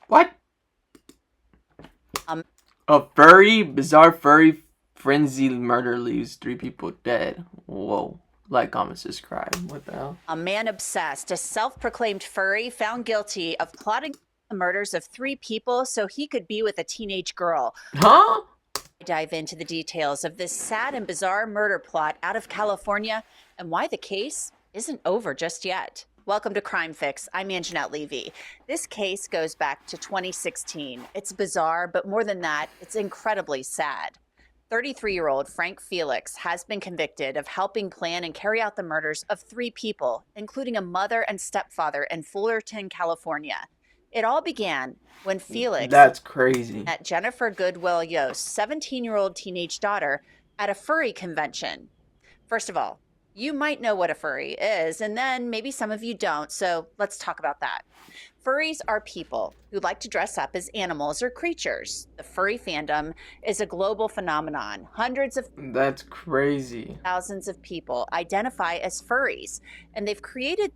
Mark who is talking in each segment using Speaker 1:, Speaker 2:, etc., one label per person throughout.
Speaker 1: What? A bizarre furry frenzy murder leaves 3 people dead. Whoa. Like, comment, subscribe. What the hell?
Speaker 2: A man obsessed, a self-proclaimed furry, found guilty of plotting the murders of 3 people so he could be with a teenage girl.
Speaker 1: Huh?
Speaker 2: Dive into the details of this sad and bizarre murder plot out of California and why the case isn't over just yet. Welcome to Crime Fix. I'm Anjanette Levy. This case goes back to 2016. It's bizarre, but more than that, it's incredibly sad. 33-year-old Frank Felix has been convicted of helping plan and carry out the murders of 3 people, including a mother and stepfather in Fullerton, California. It all began when Felix
Speaker 1: That's crazy.
Speaker 2: met Jennifer Goodwill Yost's 17-year-old teenage daughter at a furry convention. First of all, you might know what a furry is, and then maybe some of you don't, so let's talk about that. Furries are people who like to dress up as animals or creatures. The furry fandom is a global phenomenon. Hundreds of
Speaker 1: That's crazy.
Speaker 2: thousands of people identify as furries, and they've created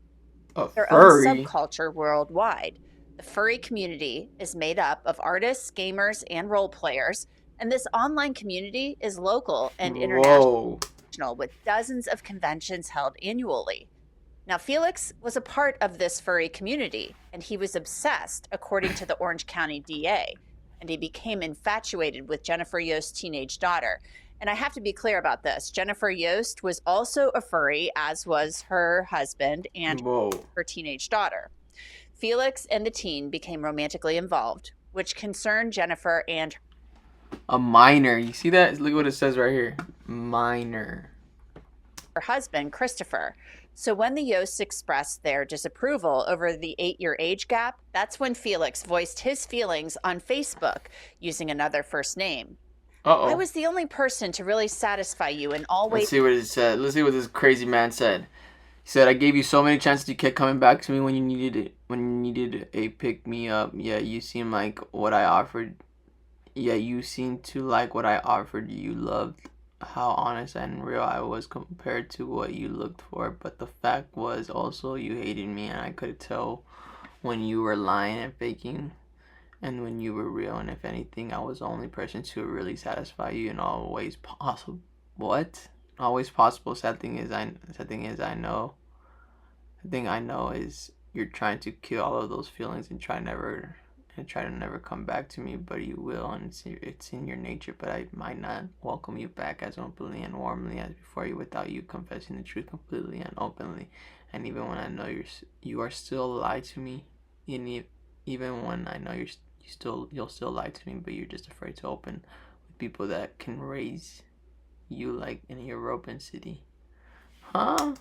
Speaker 2: their
Speaker 1: furry?
Speaker 2: own subculture worldwide. The furry community is made up of artists, gamers, and role players, and this online community is local and international, with dozens of conventions held annually. Now, Felix was a part of this furry community, and he was obsessed, according to the Orange County DA, and he became infatuated with Jennifer Yost's teenage daughter. And I have to be clear about this. Jennifer Yost was also a furry, as was her husband and her teenage daughter. Felix and the teen became romantically involved, which concerned Jennifer and
Speaker 1: a minor. You see that? Look what it says right here. Minor.
Speaker 2: Her husband, Christopher. So when the Yosts expressed their disapproval over the 8-year age gap, that's when Felix voiced his feelings on Facebook using another first name. I was the only person to really satisfy you in all ways.
Speaker 1: Let's see what it said. Let's see what this crazy man said. He said, I gave you so many chances, you kept coming back to me when you needed it. When you needed a pick-me-up. Yeah, you seem like what I offered. Yeah, you seem to like what I offered. You loved how honest and real I was compared to what you looked for. But the fact was also you hated me, and I could tell when you were lying and faking and when you were real. And if anything, I was the only person to really satisfy you in all ways possible. What? Always possible. Sad thing is I know. The thing I know is you're trying to kill all of those feelings and try to never come back to me, but you will, and it's in your nature. But I might not welcome you back as openly and warmly as before you without you confessing the truth completely and openly. And even when I know you are still lie to me, even when I know you'll still lie to me, but you're just afraid to open with people that can raise you like in your open city. Huh?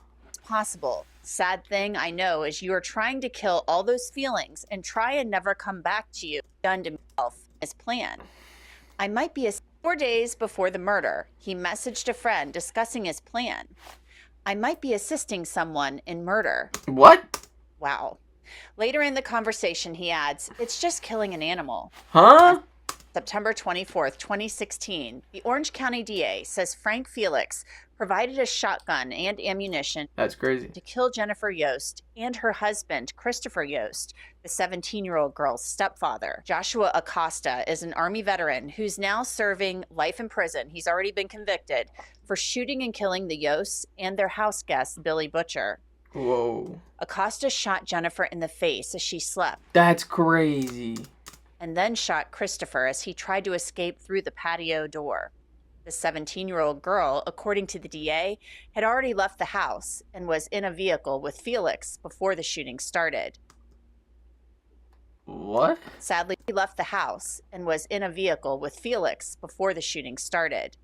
Speaker 2: Possible. Sad thing I know is you are trying to kill all those feelings and try and never come back to you. Done to himself as planned. I might be 4 days before the murder. He messaged a friend discussing his plan. I might be assisting someone in murder.
Speaker 1: What?
Speaker 2: Wow. Later in the conversation, he adds, it's just killing an animal.
Speaker 1: Huh?
Speaker 2: September 24th, 2016, the Orange County DA says Frank Felix provided a shotgun and ammunition.
Speaker 1: That's crazy.
Speaker 2: To kill Jennifer Yost and her husband, Christopher Yost, the 17-year-old girl's stepfather. Joshua Acosta is an Army veteran who's now serving life in prison. He's already been convicted for shooting and killing the Yosts and their house guest, Billy Butcher.
Speaker 1: Whoa.
Speaker 2: Acosta shot Jennifer in the face as she slept.
Speaker 1: That's crazy.
Speaker 2: And then shot Christopher as he tried to escape through the patio door. The 17-year-old girl, according to the DA, had already left the house and was in a vehicle with Felix before the shooting started.
Speaker 1: What?
Speaker 2: Sadly, he left the house and was in a vehicle with Felix before the shooting started.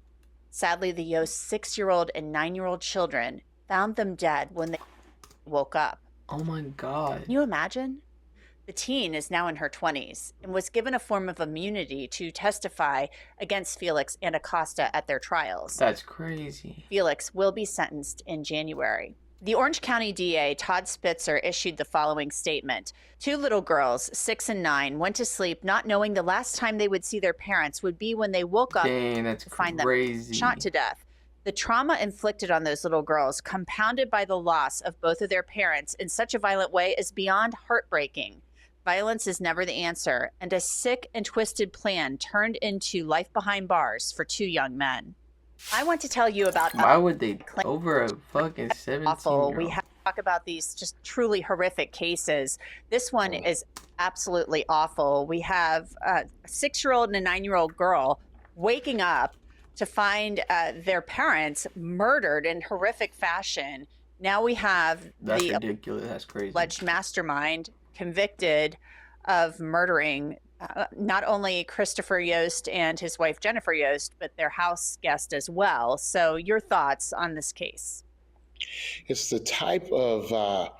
Speaker 2: Sadly, the Yost's 6-year-old and 9-year-old children found them dead when they woke up.
Speaker 1: Oh my God.
Speaker 2: Can you imagine? The teen is now in her 20s and was given a form of immunity to testify against Felix and Acosta at their trials.
Speaker 1: That's crazy.
Speaker 2: Felix will be sentenced in January. The Orange County DA, Todd Spitzer, issued the following statement. 2 little girls, 6 and 9, went to sleep not knowing the last time they would see their parents would be when they woke up to find them shot to death. The trauma inflicted on those little girls, compounded by the loss of both of their parents in such a violent way, is beyond heartbreaking. Violence is never the answer, and a sick and twisted plan turned into life behind bars for two young men. I want to tell you about
Speaker 1: Why would they
Speaker 2: claim
Speaker 1: over a fucking 17
Speaker 2: awful.
Speaker 1: year
Speaker 2: We
Speaker 1: old?
Speaker 2: have to talk about these just truly horrific cases. This one is absolutely awful. We have a 6-year-old and a 9-year-old girl waking up to find their parents murdered in horrific fashion. Now we have
Speaker 1: That's
Speaker 2: the
Speaker 1: ridiculous. That's crazy.
Speaker 2: alleged mastermind convicted of murdering not only Christopher Yost and his wife Jennifer Yost, but their house guest as well. So, your thoughts on this case?
Speaker 3: It's the type of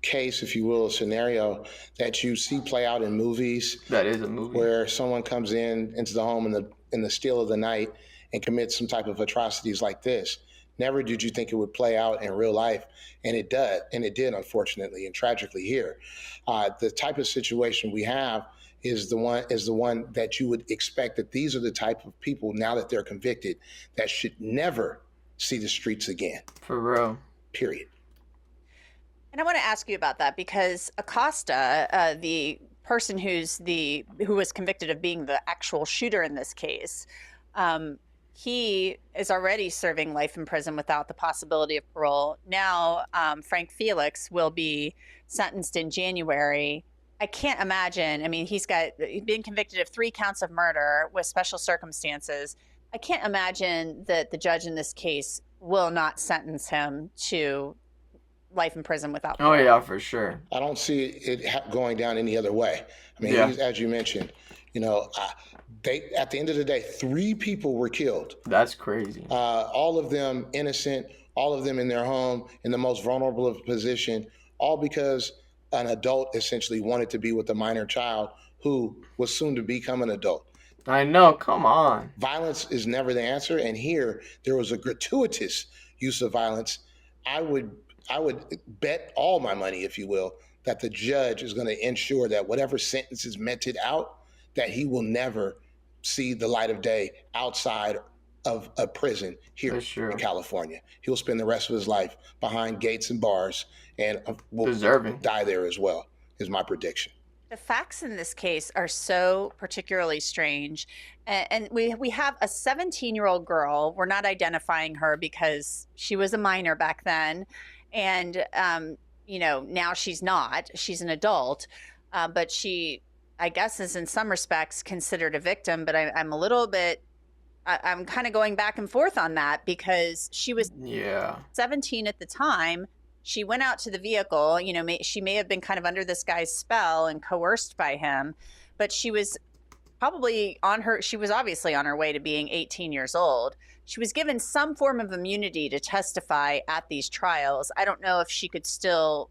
Speaker 3: case, if you will, a scenario that you see play out in movies.
Speaker 1: That is a movie
Speaker 3: where someone comes into the home in the still of the night and commits some type of atrocities like this. Never did you think it would play out in real life, and it does, and it did, unfortunately and tragically here. The type of situation we have is the one that you would expect, that these are the type of people, now that they're convicted, that should never see the streets again.
Speaker 1: for real.
Speaker 3: Period.
Speaker 2: And I want to ask you about that because Acosta, the person who was convicted of being the actual shooter in this case, he is already serving life in prison without the possibility of parole. Now, Frank Felix will be sentenced in January. I can't imagine. I mean, he's been convicted of 3 counts of murder with special circumstances. I can't imagine that the judge in this case will not sentence him to life in prison without parole.
Speaker 1: Oh yeah, for sure.
Speaker 3: I don't see it going down any other way. I mean,
Speaker 1: Yeah.
Speaker 3: as you mentioned, at the end of the day, 3 people were killed.
Speaker 1: That's crazy.
Speaker 3: All of them innocent, all of them in their home, in the most vulnerable of position, all because an adult essentially wanted to be with a minor child who was soon to become an adult.
Speaker 1: I know. Come on.
Speaker 3: Violence is never the answer, and here there was a gratuitous use of violence. I would bet all my money, if you will, that the judge is going to ensure that whatever sentence is meted out, that he will never see the light of day outside of a prison here in California. He'll spend the rest of his life behind gates and bars, and will die there as well, is my prediction.
Speaker 2: The facts in this case are so particularly strange. And we have a 17-year-old girl. We're not identifying her because she was a minor back then. And, now she's not. She's an adult. But she, I guess, is in some respects considered a victim. But I'm a little bit, I'm kind of going back and forth on that because she was 17 at the time. She went out to the vehicle, she may have been kind of under this guy's spell and coerced by him, but she was obviously on her way to being 18 years old. She was given some form of immunity to testify at these trials. I don't know if she could still,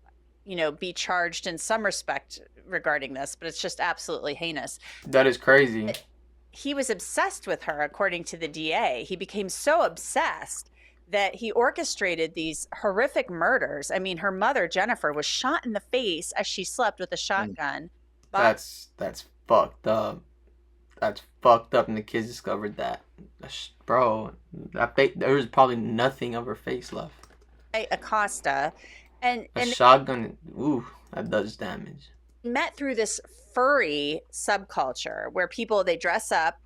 Speaker 2: be charged in some respect regarding this, but it's just absolutely heinous.
Speaker 1: That is crazy.
Speaker 2: He was obsessed with her, according to the DA. He became so obsessed that he orchestrated these horrific murders. I mean, her mother, Jennifer, was shot in the face as she slept with a shotgun.
Speaker 1: That's fucked up. That's fucked up, and the kids discovered that. Bro, there was probably nothing of her face left.
Speaker 2: Acosta. And
Speaker 1: shotgun, ooh, that does damage.
Speaker 2: Met through this furry subculture where they dress up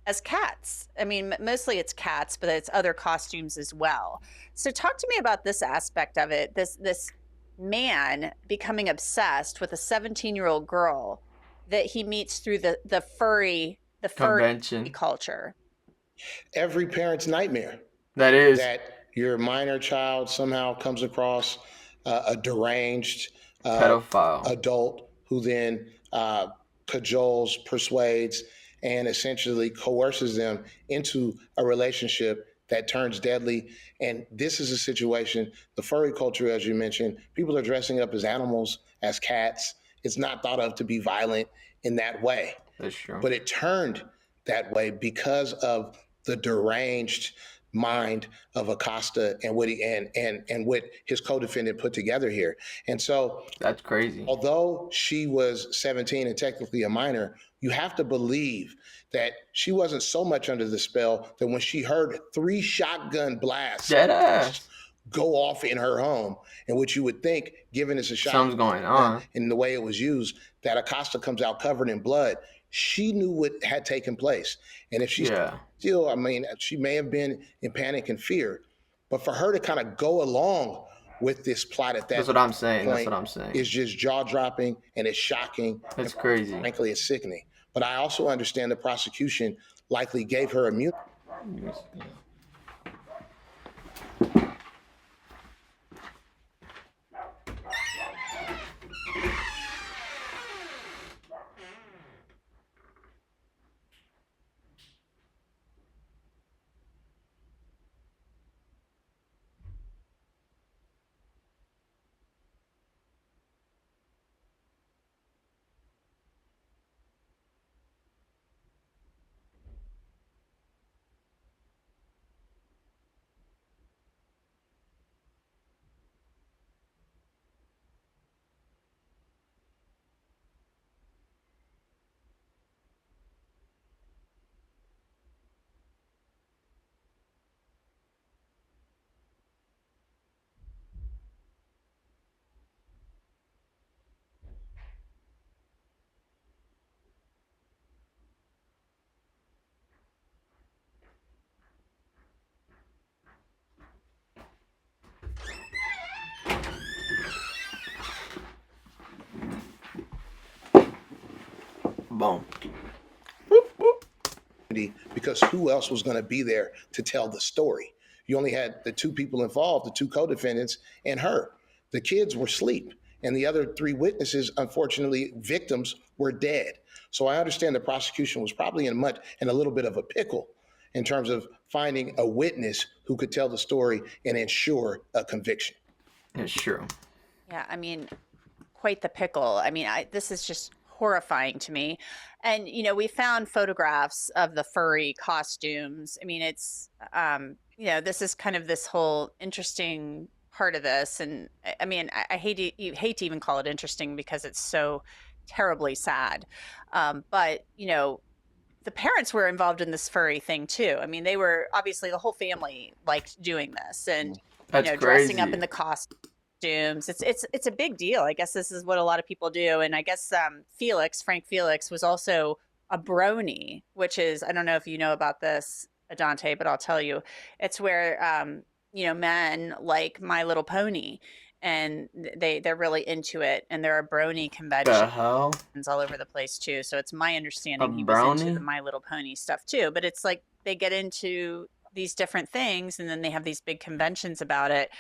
Speaker 2: as cats. I mean, mostly it's cats, but it's other costumes as well. So talk to me about this aspect of it. This man becoming obsessed with a 17-year-old girl that he meets through the furry
Speaker 1: convention
Speaker 2: culture.
Speaker 3: Every parent's nightmare.
Speaker 1: That is.
Speaker 3: That your minor child somehow comes across a deranged
Speaker 1: pedophile
Speaker 3: adult who then cajoles, persuades, and essentially coerces them into a relationship that turns deadly. And this is a situation, the furry culture, as you mentioned, people are dressing up as animals, as cats. It's not thought of to be violent in that way.
Speaker 1: That's true.
Speaker 3: But it turned that way because of the deranged mind of Acosta and what what his co-defendant put together here. And so
Speaker 1: that's crazy.
Speaker 3: Although she was 17 and technically a minor, you have to believe that she wasn't so much under the spell that when she heard 3 shotgun blasts go off in her home, in which you would think, given it's a shot,
Speaker 1: something's going on,
Speaker 3: in the way it was used, that Acosta comes out covered in blood. She knew what had taken place. And if she's still, I mean, she may have been in panic and fear, but for her to kind of go along with this plot at that
Speaker 1: that's what I'm saying.
Speaker 3: point
Speaker 1: That's what I'm saying.
Speaker 3: is just jaw dropping, and it's shocking.
Speaker 1: It's crazy.
Speaker 3: Frankly, it's sickening. But I also understand the prosecution likely gave her immunity.
Speaker 1: Boom.
Speaker 3: Because who else was going to be there to tell the story? You only had the two people involved, the two co-defendants, and her. The kids were asleep, and the other three witnesses, unfortunately, victims, were dead. So I understand the prosecution was probably in a little bit of a pickle in terms of finding a witness who could tell the story and ensure a conviction.
Speaker 1: It's true.
Speaker 2: Yeah, I mean, quite the pickle. I mean, this is just horrifying to me. And, you know, we found photographs of the furry costumes. I mean, it's, you know, this is kind of this whole interesting part of this. And I mean, I hate to even call it interesting because it's so terribly sad. But, you know, the parents were involved in this furry thing too. I mean, they were obviously the whole family liked doing this and,
Speaker 1: That's
Speaker 2: you know,
Speaker 1: crazy.
Speaker 2: dressing up in the costumes. It's a big deal. I guess this is what a lot of people do. And I guess Frank Felix was also a brony, which is, I don't know if you know about this, Adante, but I'll tell you. It's where you know, men like My Little Pony, and they're really into it, and there are brony conventions
Speaker 1: The hell?
Speaker 2: all over the place too. So it's my understanding
Speaker 1: A
Speaker 2: he was into
Speaker 1: brony?
Speaker 2: the My Little Pony stuff too. But it's like they get into these different things, and then they have these big conventions about it.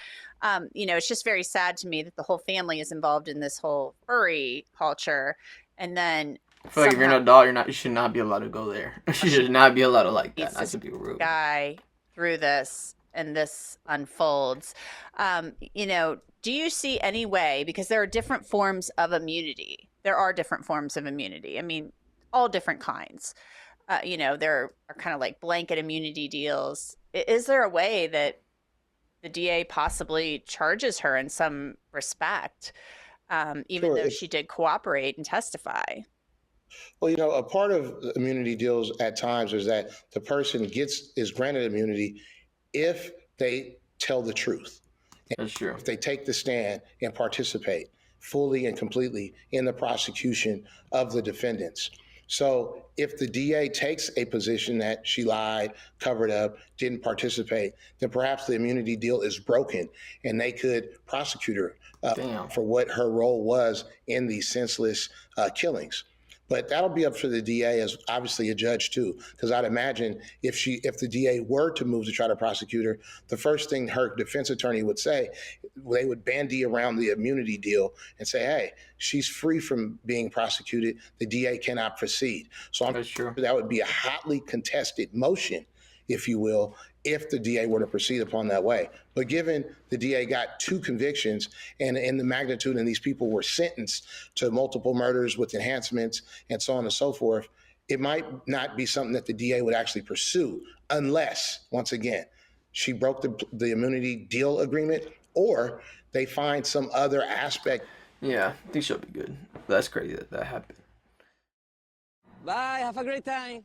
Speaker 2: You know, it's just very sad to me that the whole family is involved in this whole furry culture, and then
Speaker 1: I feel like if you're an adult, you should not be allowed to go there. You should not be allowed to like that. Not to be rude.
Speaker 2: Guy through this, and this unfolds. You know, do you see any way, because there are different forms of immunity? There are different forms of immunity. I mean, all different kinds. You know, there are kind of like blanket immunity deals. Is there a way that the DA possibly charges her in some respect, even though she did cooperate and testify?
Speaker 3: Well, you know, a part of immunity deals at times is that the person is granted immunity if they tell the truth.
Speaker 1: That's true.
Speaker 3: If they take the stand and participate fully and completely in the prosecution of the defendants. So if the DA takes a position that she lied, covered up, didn't participate, then perhaps the immunity deal is broken and they could prosecute her for what her role was in these senseless killings. But that'll be up for the DA as obviously a judge too, because I'd imagine if the DA were to move to try to prosecute her, the first thing her defense attorney would say, they would bandy around the immunity deal and say, hey, she's free from being prosecuted. The DA cannot proceed. So I'm sure that would be a hotly contested motion, if you will, if the DA were to proceed upon that way. But given the DA got 2 convictions and the magnitude, and these people were sentenced to multiple murders with enhancements and so on and so forth, it might not be something that the DA would actually pursue unless, once again, she broke the immunity deal agreement or they find some other aspect.
Speaker 1: Yeah, I think she'll be good. That's crazy that happened.
Speaker 4: Bye, have a great time.